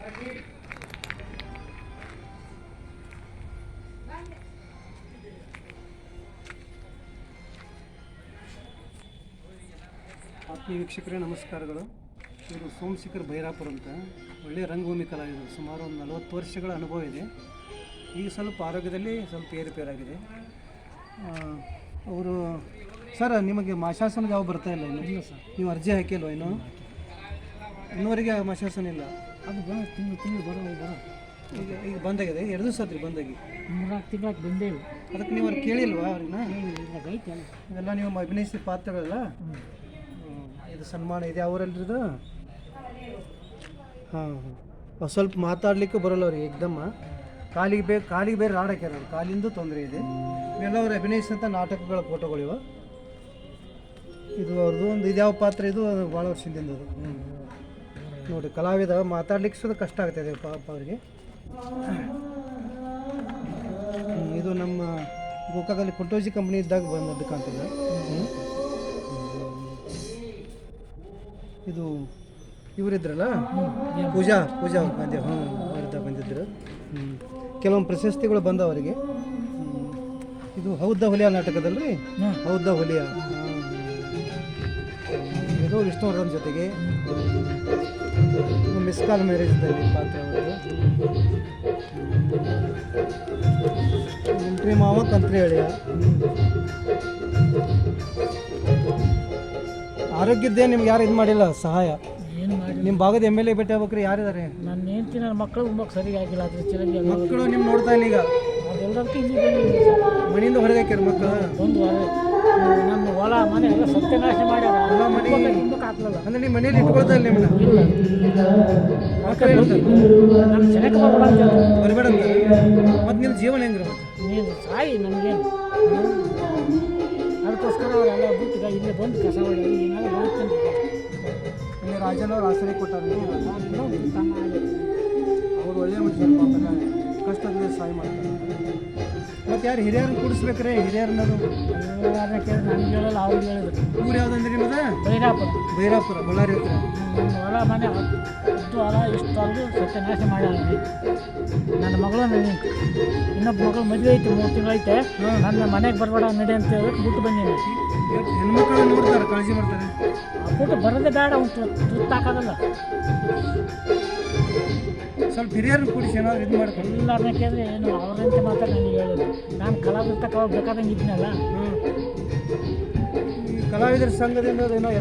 ಆತ್ಮೀಯ ವೀಕ್ಷಕರೇ ನಮಸ್ಕಾರಗಳು. ಇವರು ಸೋಮಶೇಖರ್ ಭೈರಾಪುರ ಅಂತ ಒಳ್ಳೆಯ ರಂಗಭೂಮಿ ಕಲಾವಿದರು. ಸುಮಾರು ಒಂದು 40 ವರ್ಷಗಳ ಅನುಭವ ಇದೆ. ಈಗ ಸ್ವಲ್ಪ ಆರೋಗ್ಯದಲ್ಲಿ ಸ್ವಲ್ಪ ಏರುಪೇರಾಗಿದೆ. ಅವರು ಸರ್, ನಿಮಗೆ ಮಾಶಾಸನ ಯಾವ ಬರ್ತಾ ಇಲ್ಲ ಇನ್ನು? ಇಲ್ಲ ಸರ್. ನೀವು ಅರ್ಜಿ ಹಾಕಿಲ್ವ ಇನ್ನು? ಇನ್ನೂವರೆಗೆ ಮಾಶಾಸನ ಇಲ್ಲ. ಅದು ತಿಂಗಳು ಬರೋ ಈಗ ಬಂದಾಗಿದೆ. 2 ದಿವಸ ಆದ್ರಿ ಬಂದಾಗಿ. 3 ತಿಂಗಳು ಬಂದೇ ಇಲ್ಲ. ಅದಕ್ಕೆ ನೀವು ಅವ್ರು ಕೇಳಿಲ್ವಾ ಅವ್ರನ್ನ? ಐತೆ ಇವೆಲ್ಲ ನೀವು ಅಭಿನಯಿಸಿದ ಪಾತ್ರಗಳಲ್ಲ. ಇದು ಸನ್ಮಾನ ಇದೆ ಅವರಲ್ರಿದು. ಹಾಂ ಸ್ವಲ್ಪ ಮಾತಾಡಲಿಕ್ಕೆ ಬರೋಲ್ಲ ಅವ್ರಿಗೆ. ಏಕ್ದಮ್ಮ ಕಾಲಿಗೆ ಬೇರೆ ಆಡೋಕ್ಯಾರ. ಅವ್ರು ಕಾಲಿಂದು ತೊಂದರೆ ಇದೆ. ಇವೆಲ್ಲ ಅವ್ರು ಅಭಿನಯಿಸಿದಂಥ ನಾಟಕಗಳ ಫೋಟೋಗಳಿವ. ಇದು ಅವ್ರದ್ದು ಒಂದು ಇದ್ಯಾವ ಪಾತ್ರ ಇದು ಭಾಳ ವರ್ಷದಿಂದ ಅದು. ನೋಡಿ, ಕಲಾವಿದ ಮಾತಾಡ್ಲಿಕ್ಕೆ ಸುದ ಕಷ್ಟ ಆಗ್ತಾಯಿದೆ ಪಾಪ ಅವ್ರಿಗೆ. ಇದು ನಮ್ಮ ಗೋಕಾಕಲ್ಲಿ ಕುಂಟೋಜಿ ಕಂಪ್ನಿ ಇದ್ದಾಗ ಬಂದದ್ದು ಕಾಣ್ತದೆ. ಇದು ಇವರಿದ್ರಲ್ಲ, ಪೂಜಾ ಬಂದೆ. ಅವ್ರದ್ದಾಗ ಬಂದಿದ್ದರು. ಕೆಲವೊಂದು ಪ್ರಶಸ್ತಿಗಳು ಬಂದವರಿಗೆ. ಇದು ಹೌದ ಹುಲಿಯ ನಾಟಕದಲ್ರಿ. ಹೌದ ಹುಲಿಯ ಇದು ವಿಷ್ಣುವರ್ಧನ್ ಜೊತೆಗೆ ಮಿಸ್ ಕಾಲ್ ಮ್ಯಾರೇಜ್ದಲ್ಲಿ ಪಾತ್ರ ಅವರದ್ದು. ಎಂಟ್ರಿ ಮಾವ ಕಂತ್ರಿ ಅಳಿಯ. ಆರೋಗ್ಯದ್ದೇ ನಿಮ್ಗೆ ಯಾರು ಇದು ಮಾಡಿಲ್ಲ ಸಹಾಯ? ಏನು ಮಾಡಿ ನಿಮ್ಮ ಭಾಗದ MLA ಭೇಟಿ ಆಗ್ಬೇಕ್ರಿ. ಯಾರಿದ್ದಾರೆ? ನನ್ನ ಹೆಂಡತಿ ನನ್ನ ಮಕ್ಕಳು ಉಂಬಕ್ಕೆ ಸರಿಯಾಗಿ ಆಗಿಲ್ಲ. ಅದ್ರ ಚಿರಂಜಿ ಮಕ್ಕಳು ನಿಮ್ಮ ನೋಡ್ತಾ ಇಲ್ಲ ಈಗ. ಅದೆಲ್ಲದಕ್ಕೂ ಇಲ್ಲಿ ಬಂದಿದ್ದೀನಿ ಸರ್. ಮನೆಯಿಂದ ಹೊರಗೆ ಹಾಕ್ಯಾರ ಮಕ್ಕಳು. ಒಂದು ನನ್ನ ಹೊಲ ಮನೆ ಎಲ್ಲ ಸತ್ಯನಾಶ ಮಾಡ್ಯಾರ. ಎಲ್ಲ ಮನೆ ತುಂಬಕ್ಕೆ ಹಾಕ್ಲಲ್ಲ. ಅಂದ್ರೆ ನಿಮ್ಮ ಮನೇಲಿ ಇಟ್ಕೊಳ್ತಾ ಇಲ್ಲ ನಿಮ್ಮನ್ನ? ಇಲ್ಲ. ಮಕ್ಕಳು ಹೇಳ್ತಾರೆ ನಮ್ಮ ಜನಕ್ಕೆ ಬರಬೇಡ ಅಂತ ಹೇಳ್ತಾರೆ. ಬರಬೇಡ ಅಂತ. ಮತ್ತು ನಿಮ್ಮ ಜೀವನ ಹೆಂಗ್ರಿ? ಮತ್ತೆ ನೀನು ಸಾಯಿ ನಮಗೇನು. ಅದಕ್ಕೋಸ್ಕರ ಅವರೆಲ್ಲ ಬಿಟ್ಟು ಇಲ್ಲೇ ಬಂದು ಕಸ ಹೊಡೆಯೋದು ಏನಾದ್ರು ಬರುತ್ತಂತ. ಇಲ್ಲಿ ರಾಜನವ್ರು ಆಸರೆ ಕೊಟ್ಟಾರೆ. ಅವ್ರು ಒಳ್ಳೆಯ ಮನುಷ್ಯರು, ಪಾಪ ಕಷ್ಟದಲ್ಲಿ ಸಹಾಯ ಮಾಡ್ತಾರೆ. ಮತ್ತು ಯಾರು ಹಿರಿಯರನ್ನು ಕೂಡಿಸ್ಬೇಕ್ರೆ? ಹಿರಿಯರನ್ನದು ಯಾರನ್ನ ಕೇಳಿದ್ರೆ ನನಗೆ ಹೇಳಲ್ಲ, ಅವ್ರಿಗೆ ಹೇಳಿದ್ರು. ಊರು ಯಾವುದಂದ್ರೆ ನಿಮ್ಮದ? ಭೈರಾಪುರ ಬಳ್ಳಾರಿ ಹತ್ರ. ನನ್ನ ಹೊಲ ಮನೆ ಇಷ್ಟು ಹೊಲ ಇಷ್ಟು ಅಲ್ಲೂ ಸತ್ಯನಾಶ ಮಾಡ್ಯಾರ. ನನ್ನ ಮಗಳು ಇನ್ನೊಬ್ಬ ಮಗಳು ಮದುವೆ ಐತೆ, 3 ತಿಂಗಳು ಐತೆ. ನನ್ನ ಮನೆಗೆ ಬರಬೇಡ ನಡೆ ಅಂತ ಹೇಳಿ ಬಿಟ್ಟು ಬಂದೀನಿ. ಹೆಣ್ಮಕ್ಳು ನೋಡ್ತಾರೆ, ಕಾಳಜಿ ಮಾಡ್ತಾರೆ. ಆ ಬಿಟ್ಟು ಬರೋದೇ ಬೇಡ, ಒಂದು ತುತ್ತಾಕೋದಲ್ಲ. ಸ್ವಲ್ಪ ಹಿರಿಯರನ್ನು ಕೂಡಿಸಿ ಏನಾದ್ರು ಇದು ಮಾಡ್ಕೊಂಡು. ಎಲ್ಲರನ್ನ ಕೇಳಿದ್ರೆ ಏನು ಅವ್ರಂತೆ ಮಾತ್ರ ನನಗೆ ಹೇಳಿದ್ರು. ನಾನು ಕಲಾವಿದ ತಕ್ಕ ಬೇಕಾದಂಗೆ ಇದ್ನಲ್ಲ. ಈ ಕಲಾವಿದರ ಸಂಘದಿಂದ ಏನೋ